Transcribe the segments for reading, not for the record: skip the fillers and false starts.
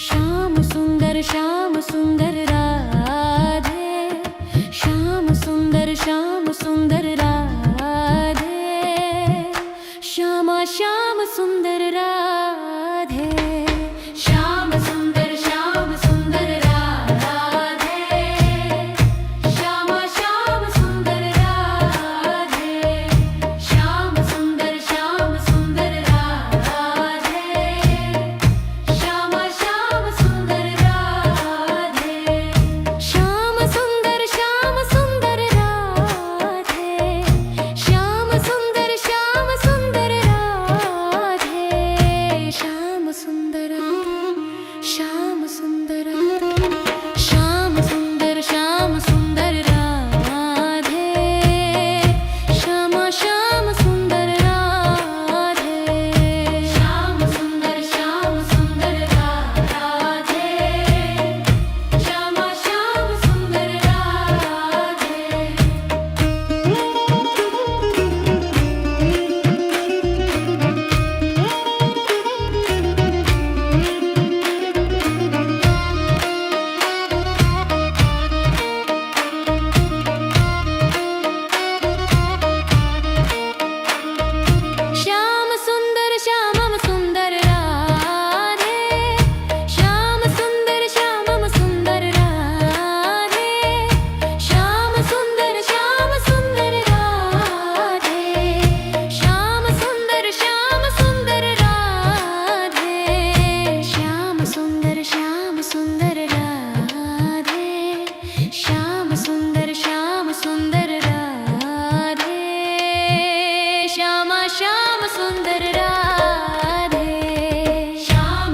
श्याम सुंदर राधे, श्याम सुंदर राधे, श्यामा श्याम सुंदर राधे, श्याम सुंदर राधे, श्यामा श्याम सुंदर राधे, श्याम सुंदर राधे, श्यामा श्याम सुंदर राधे, श्याम सुंदर राधे, श्याम सुंदर राधे, श्याम सुंदर श्याम सुंदर श्याम सुंदर राधे, श्यामा श्याम सुंदर राधे, श्याम सुंदर राधे, श्यामा श्याम सुंदर श्याम सुंदर श्यामम सुंदर राधे, श्याम सुंदर श्यामम सुंदर राधे, श्याम सुंदर राधे, श्याम सुंदर राधे, श्याम सुंदर राधे, श्याम सुंदर राधे, श्यामा श्याम सुंदर राधे, श्याम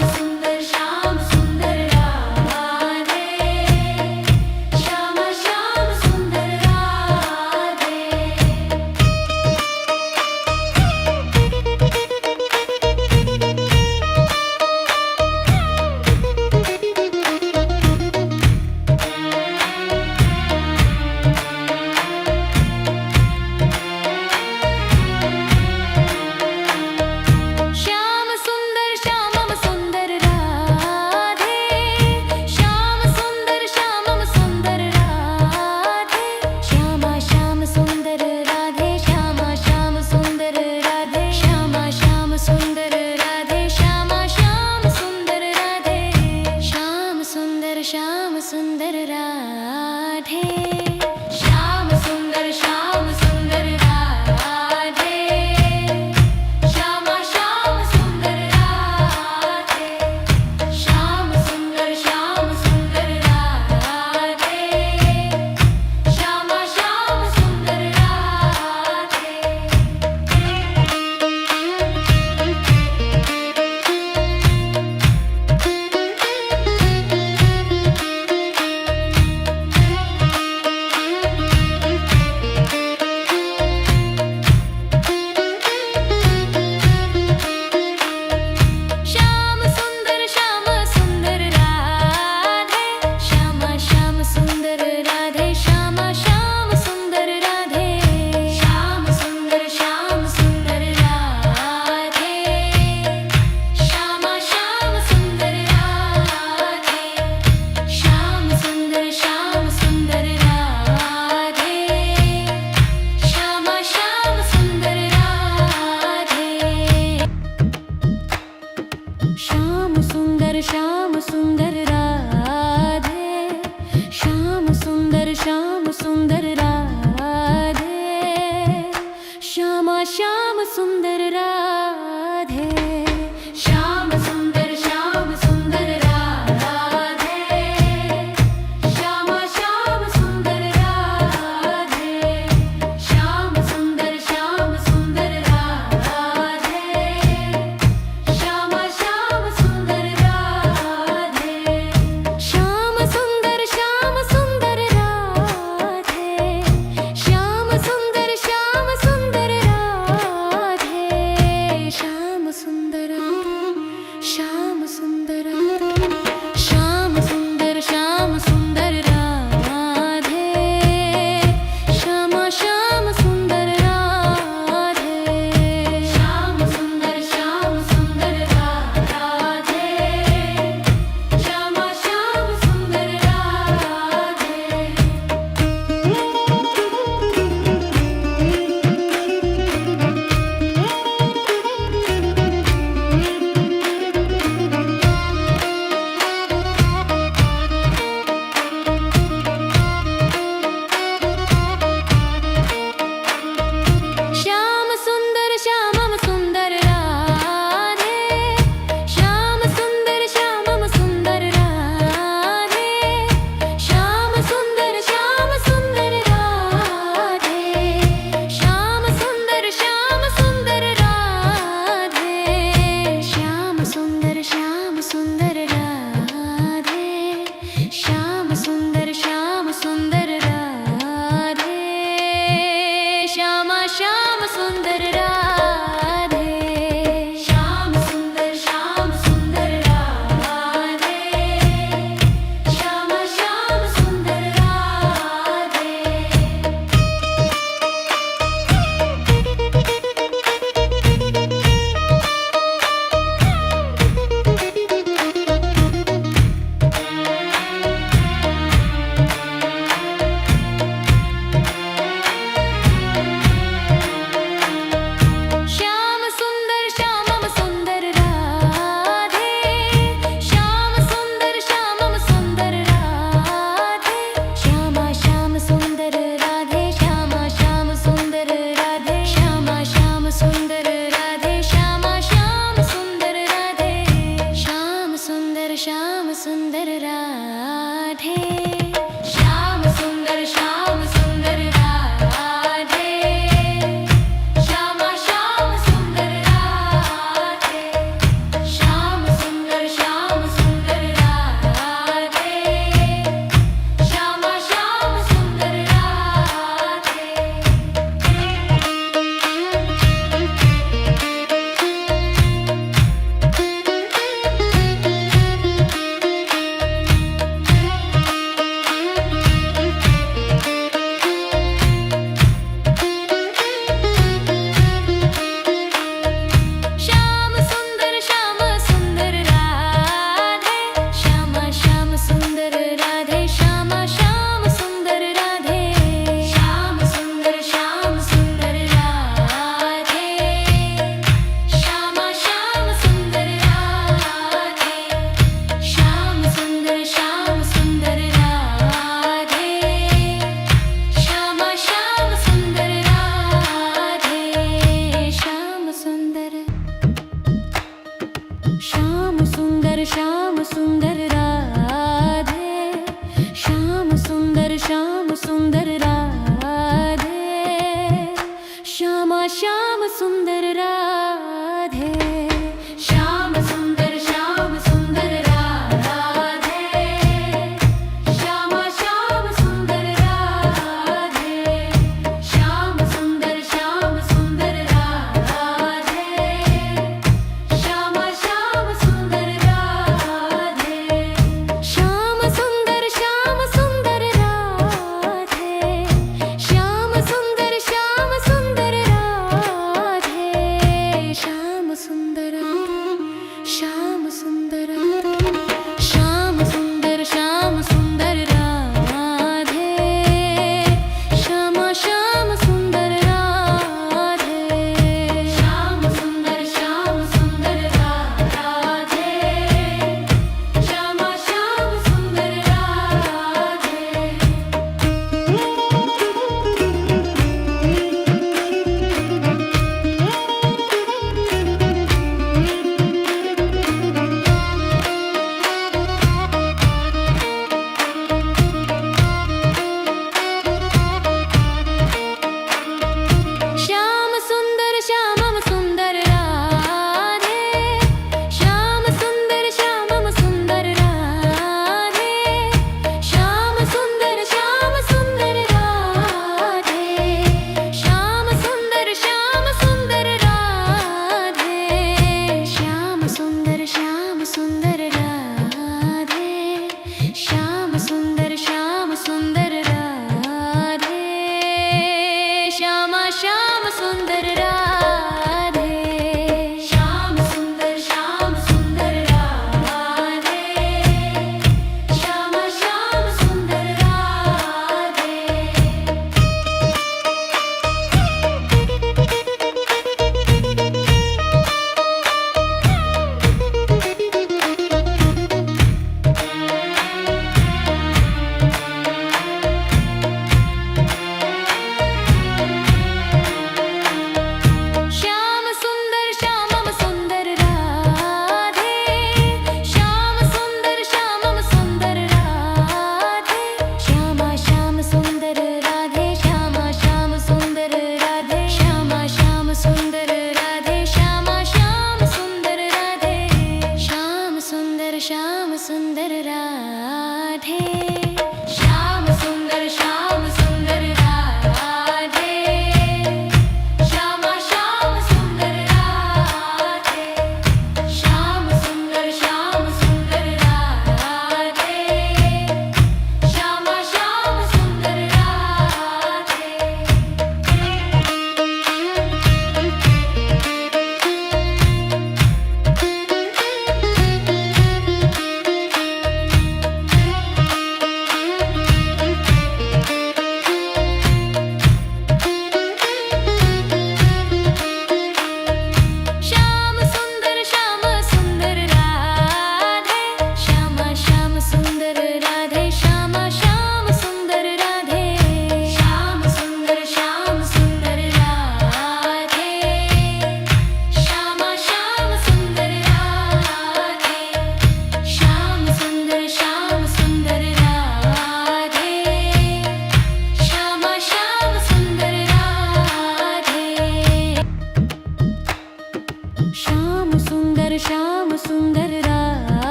सुंदर राधे, श्यामा श्याम सुंदर राधे। श्याम सुंदर श्यामम सुंदर राधे, श्याम सुंदर श्यामम सुंदर राधे, श्यामा श्याम सुंदर राधे, श्यामा श्याम सुंदर राधे, श्यामा श्याम सुंदर राधे, श्यामा श्याम सुंदर राधे, श्याम सुंदर राधे, श्याम सुंदर राधे, श्याम सुंदर राधे, श्यामा श्याम सुंदर राधे, श्याम सुंदर राधे, श्यामा श्याम सुंदर राधे। श्याम सुंदर राधे, श्यामा श्याम सुंदर राधे, श्यामा श्याम सुंदर राधे, श्याम सुंदर राधे, श्यामा श्याम सुंदर राधे, श्याम सुंदर राधे, श्यामा श्याम सुंदर राधे। श्याम सुंदर राधे, श्याम सुंदर राधे, श्यामा श्याम सुंदर राधे, श्याम सुंदर राधे, श्यामा श्याम सुंदर राधे, श्याम सुंदर राधे, श्यामा श्याम सुंदर राधे, श्याम सुंदर राधे, श्याम सुंदर राधे, श्याम सुंदर श्याम सुंदर राधे श्याम सुंदर राधे श्यामा श्याम सुंदर राधे श्याम सुंदर राधे श्यामा श्याम सुंदर राधे श्याम सुंदर राधे श्यामा श्याम सुंदर राधे श्याम सुंदर राधे श्याम सुंदर राधे श्याम सुंदर राधे श्यामा श्याम सुंदर राधे श्याम सुंदर राधे श्यामा श्याम सुंदर राधे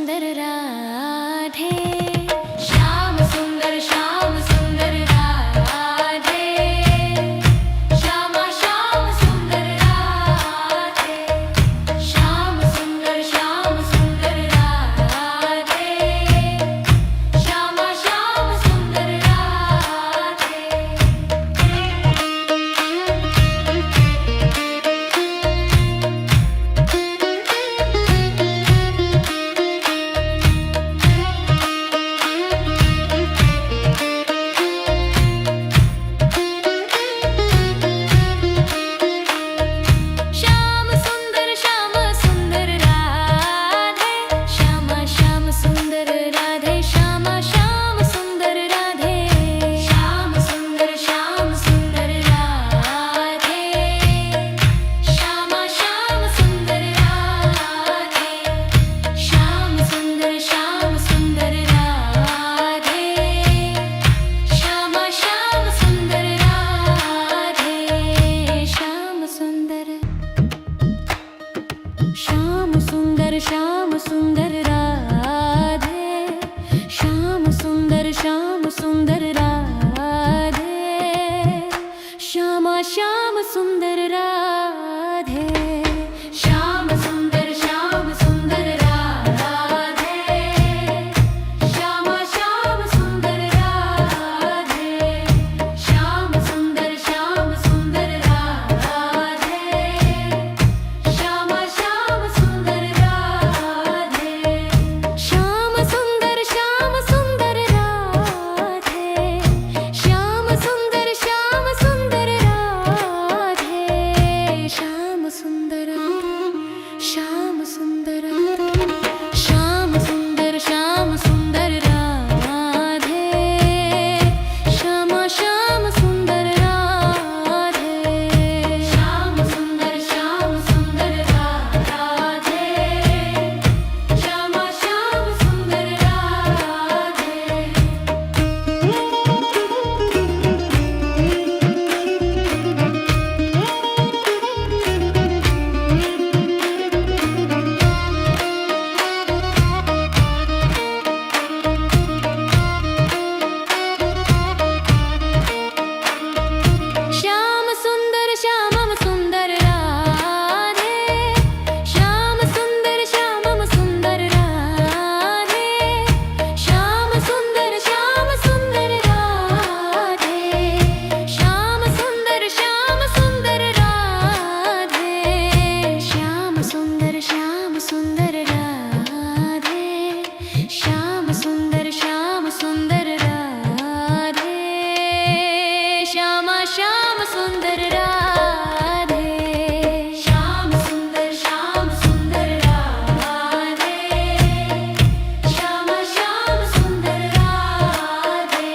सुंदर राधे श्याम सुंदर राधे श्यामा श्याम सुंदर राधे श्याम सुंदर राधे श्यामा श्याम सुंदर राधे श्याम सुंदर राधे श्यामा श्याम सुंदर राधे श्यामा श्याम सुंदर राधे श्याम सुंदर राधे श्यामा श्याम सुंदर राधे श्याम सुंदर राधे श्यामा श्याम सुंदर राधे श्याम सुंदर राधे श्याम सुंदर राधे श्यामा श्याम सुंदर राधे श्याम सुंदर राधे श्यामा श्याम सुंदर राधे श्याम सुंदर राधे श्यामा श्याम सुंदर राधे श्याम सुंदर राधे श्याम सुंदर राधे श्याम सुंदर राधे श्यामा श्याम सुंदर राधे श्याम सुंदर राधे श्यामा श्याम सुंदर राधे श्याम सुंदर राधे श्याम सुंदर राधे श्याम सुंदर राधे श्याम सुंदर राधे श्याम सुंदर राधे श्याम सुंदर राधे श्यामा श्याम सुंदर राधे श्याम सुंदर राधे श्यामा श्याम सुंदर राधे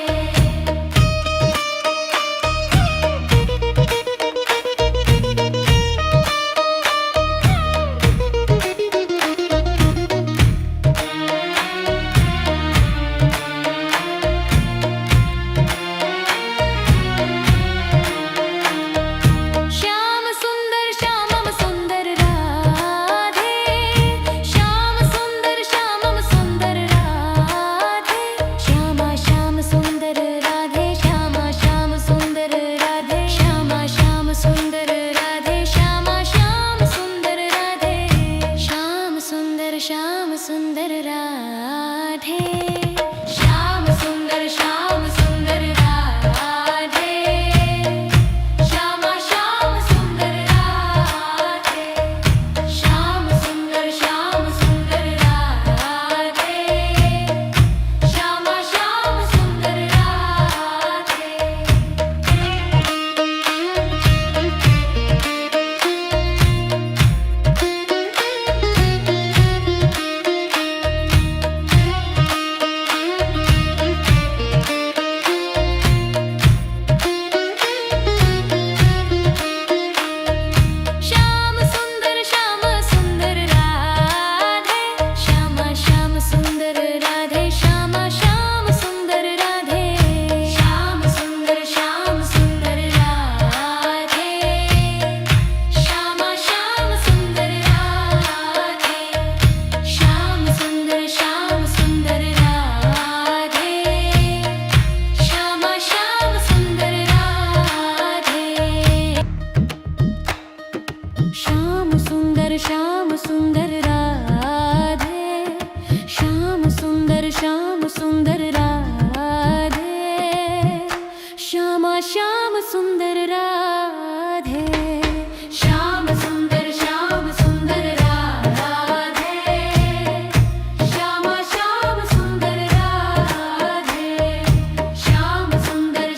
श्याम सुंदर राधे श्याम सुंदर राधे श्यामा श्याम सुंदर राधे श्यामा श्याम सुंदर राधे श्यामा श्याम सुंदर राधे श्यामा श्याम सुंदर राधे श्याम सुंदर राधे श्याम सुंदर राधे श्यामा श्याम सुंदर राधे श्याम सुंदर राधे श्यामा श्याम सुंदर राधे श्याम सुंदर राधे श्यामा श्याम सुंदर राधे श्याम सुंदर राधे श्यामा श्याम सुंदर राधे श्याम सुंदर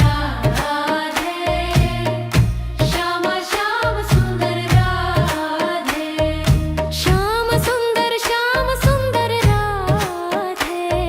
राधे श्यामा श्याम सुंदर राधे श्याम सुंदर राधे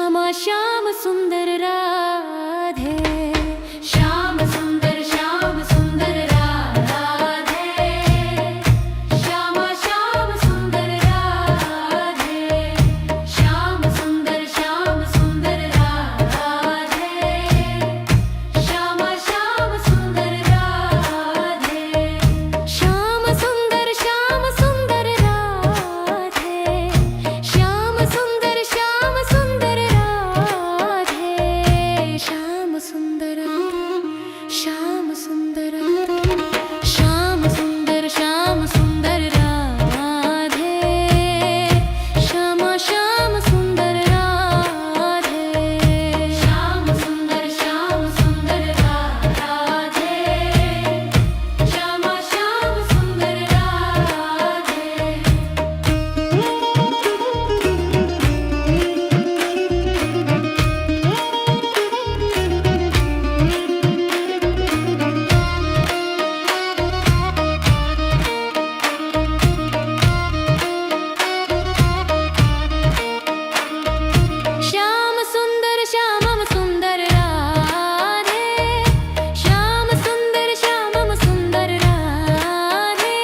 श्यामा श्याम सुंदर राधे श्याम सुंदर राधे श्यामा श्याम सुंदर राधे श्याम सुंदर राधे श्यामा श्याम सुंदर राधे श्याम सुंदर राधे श्याम सुंदर राधे श्याम सुंदर श्याम सुंदर श्याम सुंदर राधे श्यामा श्याम सुंदर राधे श्याम सुंदर राधे श्यामा श्याम सुंदर श्याम सुंदर श्यामम सुंदर राधे श्याम सुंदर श्यामम सुंदर राधे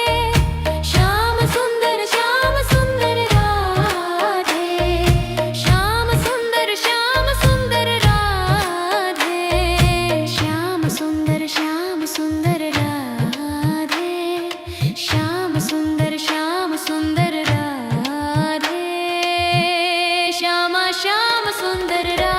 श्याम सुंदर राधे श्याम सुंदर राधे श्याम सुंदर राधे श्याम सुंदर राधे श्यामा श्याम सुंदर राधे